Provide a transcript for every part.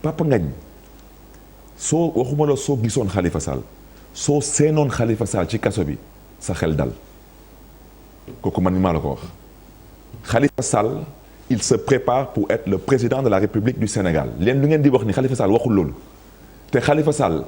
Papa Ngagne soo waxuma la soo gisoon Khalifa Sall soo seenoon Khalifa Sall ci kaso bi sa xel dal kooku man mi maa la ko wax Khalifa Sall il se prépare pour être le président de la République du Sénégal leen lu ngeen di wax ni Khalifa Sall waxul loolu te Khalifa Sall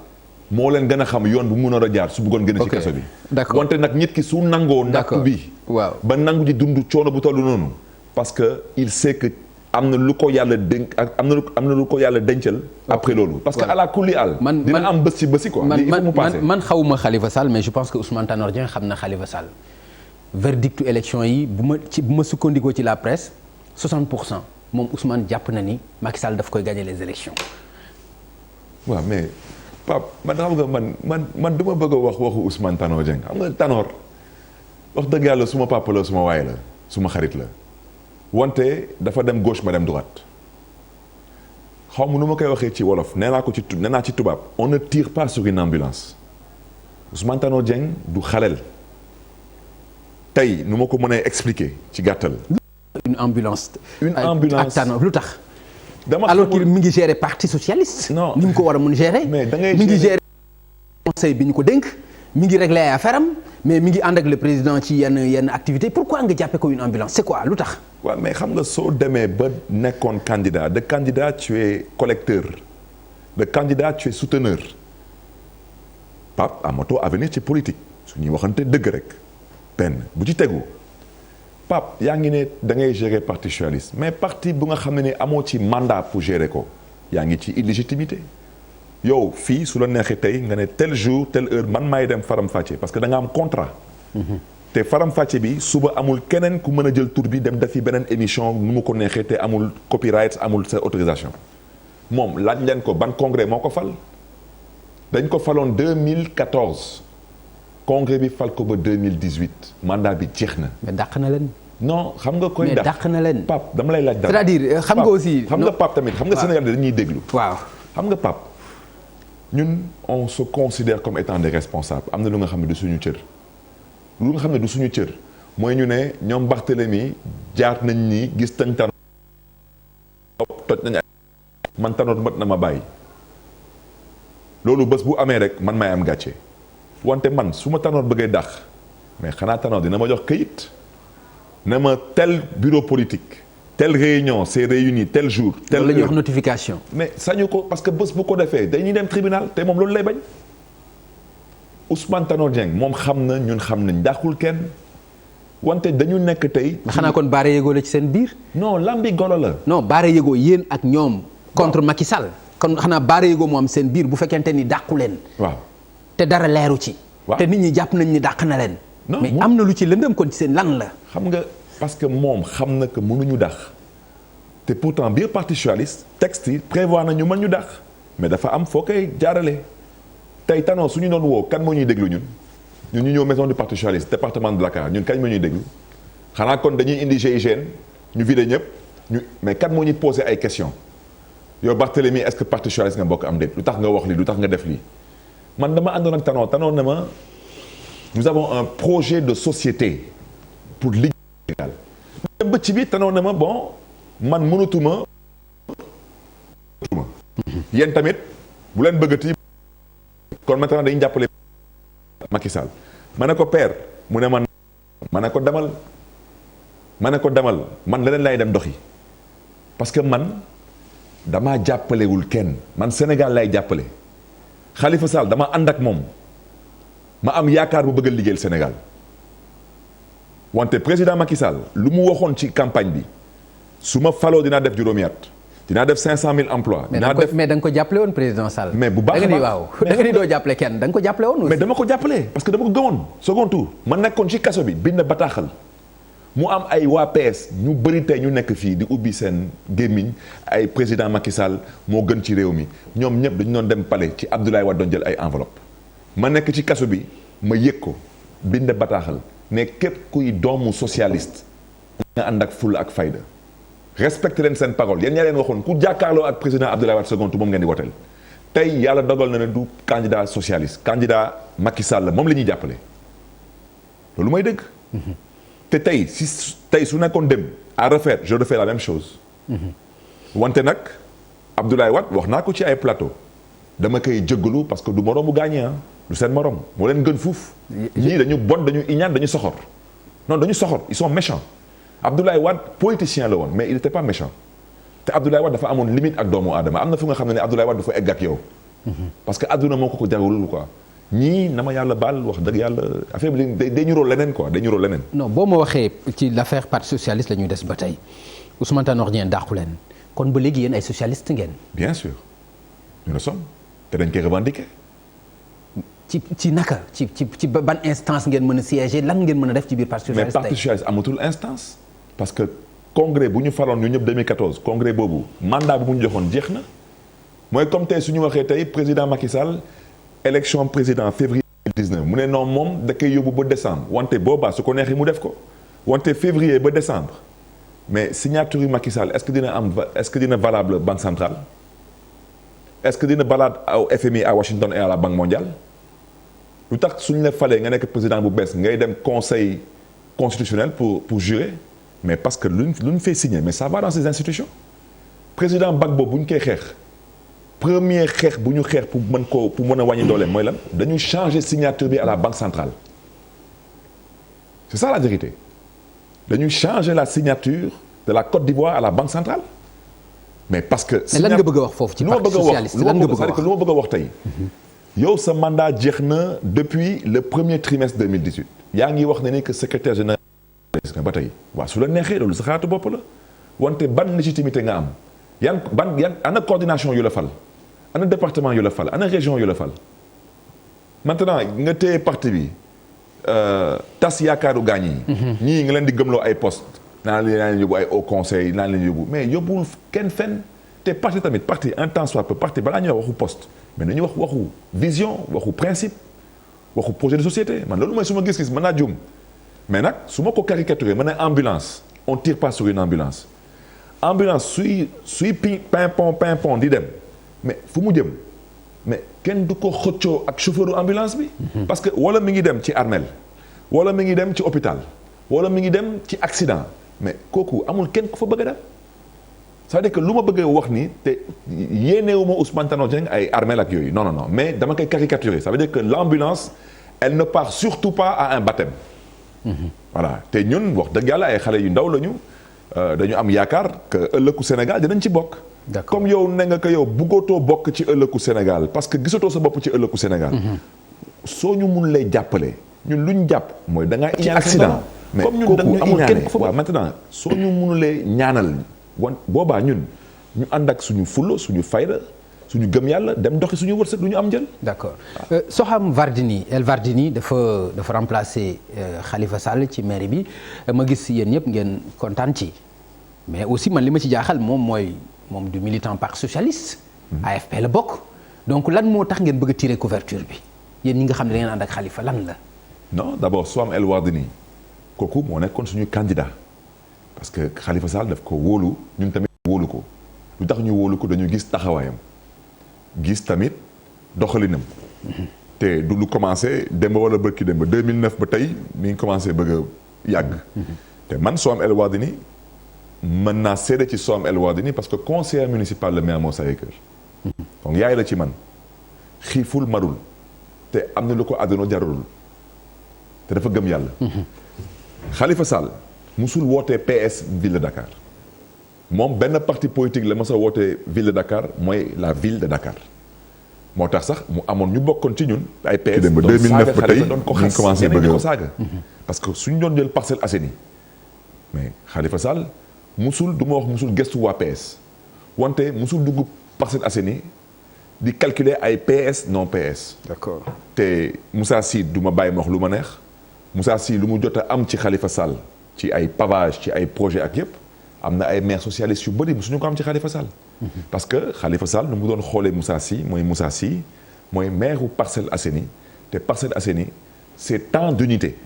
moo leen gën a xam yoon bu mu mënoon a jaar su bëggoon gën a ci kaso bi. d'accord wante nag nit ki su nangoo. nattu bi waaw ba nangu di dund coono bu toll noonu. parce que il sait que am na lu ko yàlla dénk am na lu ko yàlla dencal. après loolu parce que ala kulli al. dina am bës ci bësi quoi. man xawuma Khalifa Sall mais je pense que Ousmane Tanor Dieng xam na Khalifa Sall. verdictu élection yi bu ma sukkandikoo ci la presse 60% moom Ousmane jàpp na ni Macky Sall daf koy gagner les élections. waaw mais Pape man xam nga man du ma bëgg a wax waxu Ousmane Tanor Dieng xam nga Tanor wax dëgg yàlla suma papa la suma waay la suma xarit la wante dafa dem gauche ma dem droite xaw ma nu ma koy waxee ci wolof nee naa ci tubaab on ne tire pas sur une ambulance Ousmane Tanor Dieng du xalel tey nu ma ko mënee expliquer ci gàttal. une ambulance ak Tanor lu tax. alors que mi ngi gérer parti socialiste. non ni mu ko war a mun gérer. mais da ngay mi ngi gérer conseil bi ñu ko dénk. mi ngi régler ay affaire am mais mi ngi ànd ak le président ci yenn activité pourquoi nga jàppee ko une ambulance c'est quoi lu tax. waaw mais xam nga soo demee ba nekkoon candidat de candidat tu es collecteur de candidat tu es souteneur Pape amatoo avenir ci politique su ñuy waxante dëgg rek benn bu ci tegu. Pape yaa ngi ne da ngay gérer parti socialiste mais parti bu nga xam ne ni amoo ci mandat pour gérer ko yaa ngi ci illégitimité yow fii su la neexee tey nga ne tel jour telle heure man maay dem faram fàcce parce que da nga am contrat. te faram fàcce bi suba amul keneen ku mën a jël tur bi dem defi beneen émission nu mu ko neexee te amul copyright amul sa autorisation moom laaj leen ko ban congrès moo ko fal dañ ko faloon 2014. congrès bi fal ko ba 2018 mandat bi jeex na. mais dàq na leen. non xam nga koy. dàq na leen. Pape dama lay laaj dara. c'est-à-dire xam nga aussi. xam nga Pape tamit xam nga Sénégal dañuy déglu. waaw xam nga Pape ñun on se considère comme étant des responsables am na lu nga xam ne du suñu cër. lu nga xam ne du suñu cër mooy ñu ne ñoom Barthélemy jaar nañ ni gis nañ Tanor toj nañ man Tanor mat na ma bàyyi loolu bés bu amee rek man maay am gàcce. wante man su ma Tanor bëggee dàq mais xanaa Tanor dina ma jox këyit ne ma tel bureau politique telle réunion c'est réuni tel jour. tel la ñuy wax notification. mais sañu ko parce que bés bu ko defee dañuy dem tribunal te moom loolu lay bañ Ousmane Tanor Dieng moom xam na ñun xam nañ dàqul kenn wante dañu nekk tey. xanaa kon baare yëgoo la ci seen biir. non lambi golo la. non baare yëgoo yéen ak ñoom. contre Macky Sall. kon xanaa baare yëgoo moo am seen biir bu fekkente ni dàqu leen. waaw. te dara leeru ci. te nit ñi jàpp nañ ni dàq na leen. mais am na lu ci lëndëm kon ci seen lan la. xam nga parce que moom xam na que mënuñu dàq te pourtant biir parti socialiste texte yi prévoir na ñu mën ñu dàq mais dafa am foo koy jaarale tey Tanor su ñu doon woo kan moo ñuy déglu ñun ñu ñëw maison du parti socialiste département de Dakar ñun kañ moo ñuy déglu xanaa kon dañuy indi GIGN ñu vidé ñëpp mais kan moo ñuy posé ay questions yow Barthélemy est-ce que parti socialiste nga bokk am déet lu tax nga wax lii lu tax nga def lii. man dama àndoon ak Tanor ne ma nous avons un projet de société pour liggéey Sénégal dem ba ci biir Tanor ne ma bon man mënatuma yéen tamit bu leen bëggati kon maintenant dañuy jàppale Macky Sall ma ne ko père mu ne ma ne ko demal man leneen lay dem doxi parce que man damaa jàppalewul kenn man Sénégal lay jàppale Khalifa Sall dama ànd ak moom ma am yaakaar bu bëgg a liggéeyal Sénégal wante président Macky Sall lu mu waxoon ci campagne bi su ma faloo dinaa def juróomi at dinaa def 500 000 emplois. dinaa def mais da nga ko jàppale woon président Sall. mais bu baax a baax da nga ni doo jàppale kenn da nga ko jàppale woon aussi. mais dama ko jàppale parce que dama ko gëmoon second tour ma nekkoon ci kaso bi bind bataaxal mu am ay waa PS ñu bëri tey ñu nekk fii di ubbi seen gémmiñ ay président Macky Sall moo gën ci réew mi ñoom ñëpp dañu doon dem palais ci Abdoulaye Wade doon jël ay enveloppe ma nekk ci kaso bi ma yëg ko bind bataaxal ne képp kuy doomu socialiste nga ànd ak fulla ak fayda respecté leen seen parole yéen ñaa leen waxoon ku jàkkaarloo ak président Abdoulaye Wade second tour moom ngeen di woteel tey yàlla dogal na ne du candidat socialiste candidat Macky Sall moom la ñuy jàppale loolu mooy dëgg te tey su nekkoon dem à refaire je refais la même chose wante nag Abdoulaye Wade wax naa ko ci ay plateau dama koy jéggalu parce que du moroomu gaañee ah du seen morom moo leen gën fuuf. ñii dañu bon dañu iñaan dañu soxor non dañu soxor ils sont méchants Abdoulaye Wade politicien la woon mais il était pas méchant te Abdoulaye Wade dafa amoon limite ak doomu aadama am na fu nga xam ne Abdoulaye Wade dafa egg ak yow. parce que adduna moo ko jarul quoi. ñii na ma yàlla baal wax dëgg yàlla affaire bi day ñuroo leneen quoi day ñuroo leneen. non boo ma waxee ci l'affaire parti socialiste la ñuy des ba tey Ousmane Tanor Dieng dàqu leen kon ba léegi yéen ay socialiste ngeen. bien sûr nous le sommes te dañ koy revendiquer. ci naka ci ban instance ngeen mën a siéger lan ngeen mën a def ci biir parti socialiste. mais parti socialiste amatul instance. parce que congrès bu ñu faloon ñu ñëpp 2014 congrès boobu mandat bu mu ñu joxoon jeex na mooy comme tey su ñu waxee tey président Macky Sall. élection président février 2019 mu ne non moom da koy yóbbu ba décembre wante boobaa su ko neexee mu def ko wante février ba décembre mais signature yu Macky Sall est-ce que dina valable banque centrale est-ce que dina valable au FMI à Washington et à la banque mondiale lu tax suñu la falee nga nekk président bu bees ngay dem conseil constitutionnel pour jurer mais parce que lu ñu fay signer mais ça va dans ces institutions président Gbagbo bu ñu koy xeex. premier xeex bu ñu xeex pour mën a wàññi dooleem mooy lan dañu changer signature bi à la banque centrale c'est ça la vérité dañu changer la signature de la Côte d'Ivoire à la banque centrale mais parce que. mais lan nga bëgg a wax foofu ci parti socialiste lan nga bëgg a wax lu ma bëgg a wax tey. yow sa mandat jeex na depuis le premier trimestre 2018. yaa ngi wax ne ni que secrétaire général ba tey waaw su la neexee loolu sa xalaatu bopp la wante ban légitimité nga am yan ana coordination yu la fal. ana département yu la fal ana région yu la fal maintenant nga téye parti bi tas yaakaaru gaañ yi. ñii nga leen di gëmloo ay poste naa leen yóbbu ay haut conseil naa leen yóbbu mais yóbbuwul kenn fenn te parti tamit parti un temps soit peu parti balaa ñuy wax waxu poste mais dañuy wax waxu vision waxu principe waxu projet de société man loolu mooy su ma gis-gis mën naa juum mais nag su ma ko caricaturé ma ne ambulance on tire pas sur une ambulance suy pimpon di dem. mais fu mu jëm mais kenn du ko xëccoo ak chauffeur ambulance bi. parce que wala mi ngi dem ci armel wala mi ngi dem ci hôpital wala mi ngi dem ci accident mais kooku amul kenn ku fa bëgg a dem c'est-à-dire que lu ma bëgg a wax ni te yéenewuma Ousmane Tanor Dieng ay armel ak yooyu non mais dama koy caricaturer ça veut dire que l'ambulance elle ne part surtout pas à un baptême. voilà te ñun wax dëgg yàlla ay xale yu ndaw lañu dañu am yaakaar que ëllëgu Sénégal dinañ ci bokk. d'accord comme yow ne nga ko yow bëggootoo bokk ci ëllëgu Sénégal parce que gisatoo sa bopp ci ëllëgu Sénégal. soo ñu mun lay jàppale ñun lu ñu jàpp mooy da ngaa ci accident. mais comme ñun dañu amul kenn ku fa waaw maintenant soo ñu munulee ñaanal boobaa ñun ñu ànd ak suñu fulla suñu fayda suñu gëm yàlla dem doxi suñu wërsëg du ñu am njël. d'accord Soham El Wardini dafa remplacer Khalifa Sall ci mairie bi ma gis yéen ñëpp ngeen kontaan ci mais aussi man li ma ci jaaxal moom du militant parti socialiste. AFP la bokk. donc lan moo tax ngeen bëgg a tirer couverture bi yéen ñi nga xam ne da ngeen ànd ak Khalifa lan la. non d'abord Soham El Wardini kooku moo nekkoon suñu candidat parce que Khalifa Sall daf ko wóolu ñun tamit wóolu ko lu tax ñu wóolu ko dañu gis taxawaayam gis tamit doxalinam. te du lu commencé démb wala bërki démb 2009 ba tey mi ngi commencé bëgg a yàgg. te man Soham El Wardini mën naa seede ci Soham El Wardini parce que conseiller municipal le maire moo Sacré-Cœur donc yaay la ci man xiiful marul te am na lu ko àdduna jarul te dafa gëm yàlla. Khalifa Sall musul wootee PS ville de Dakar moom benn parti politique la mës a wootee ville de Dakar mooy la ville de Dakar moo tax sax mu amoon ñu bokkoon ci ñun ay PS. dem ba 2009 ba tey doon ko xas commencé bëgg ko saaga. parce que suñu doon jël Parcelles Assainies mais Khalifa Sall musul du ma wax musul gëstu waa PS wante musul dugg Parcelles Assainies di calculer ay PS non PS. d'accord te Moussa Sy du ma bàyyi ma wax lu ma neex Moussa Sy lu mu jot a am ci Khalifa Sall ci ay pavage ci ay projet ak yëpp am na ay maires socialistes yu bëri musuñu ko am ci Khalifa Sall. parce que Khalifa Sall nu mu doon xoolee Moussa Sy mooy maire u Parcelles Assainies te Parcelles Assainies c'est tant d'unité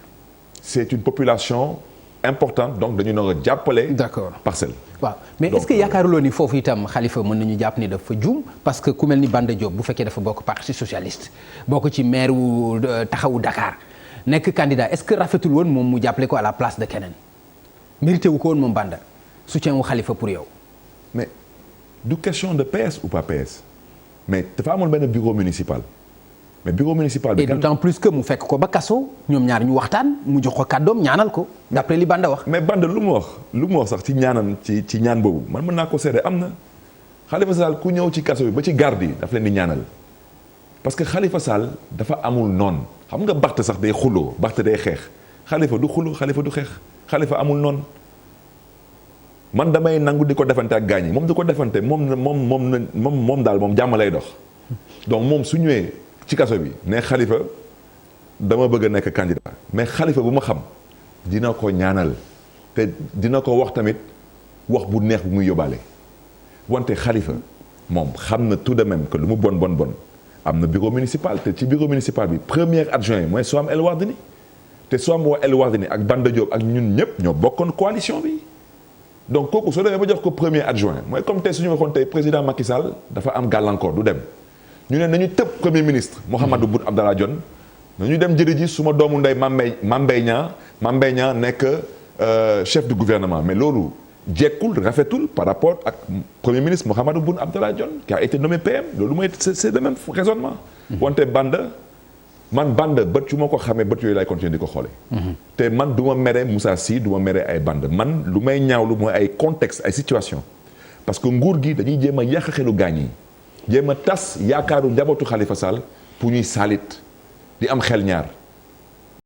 c'est une population importante donc dañu nar a jàppale. d'accord Parcelles. waaw mais est-ce que yaakaaruloo ni foofu itam Khalifa mën nañu jàpp ni dafa juum parce que ku mel ni Banda Diop bu fekkee dafa bokk parti socialiste bokk ci maire wu taxawu Dakar nekk candidat est-ce que rafetul woon moom mu jàppale ko à la place de keneen mérité wu ko woon moom Banda soutien wu Khalifa pour yow. mais du question de PS ou pas PS mais dafa amoon benn bureau municipal mais bureau municipal bi. et d'autant plus que mu fekk ko ba kaso ñoom ñaar ñu waxtaan mu jox ko kàddoom ñaanal ko d'après li Banda wax. mais Banda lu mu wax sax ci ñaanam ci ñaan boobu man mën naa ko seede am na Khalifa Sall ku ñëw ci kaso bi ba ci garde yi daf leen di ñaanal parce que Khalifa Sall dafa amul noon xam nga Barth sax day xuloo Barth day xeex Khalifa du xuloo Khalifa du xeex Khalifa amul noon man damay nangu di ko defante ak gaañ yi moom di ko defante moom daal moom jàmm lay dox donc moom su ñëwee ci kaso bi ne Khalifa dama bëgg a nekk candidat mais Khalifa bu ma xam dina ko ñaanal te dina ko wax tamit wax bu neex bu muy yóbbaale wante Khalifa moom xam na tout de même que lu mu bon am na bureau municipal te ci bureau municipal bi premier adjoint mooy Soham El Wardini te Soham El Wardini ak Banda Diop ak ñun ñëpp ñoo bokkoon coalition bi donc kooku soo demee ba jox ko premier adjoint mooy comme tey suñu waxoon tey président Macky Sall dafa am gàllankoor du dem ñu ne nañu tëb premier ministre Mahammadou Boun Abdallah Dionne nañu dem jëri ji suma doomu ndey Mame Mbaye Niang nekk chef du gouvernement mais loolu jekkul rafetul par rapport ak premier ministre Mahammadou Boun Abdallah Dionne qui a été nommé PM loolu mooy c'est le même raisonnement wante Banda bët yu ma ko xamee bët yooyu laay continuer di ko xoole te man du ma mere Moussa Sy du ma mere ay Banda man lu may ñaawlu mooy ay contexte ay situation parce que nguur gi dañuy jéem a yàq xelu gaañ yi jéem a tas yaakaaru njabootu Khalifa Sall pour ñuy saalit di am xel ñaar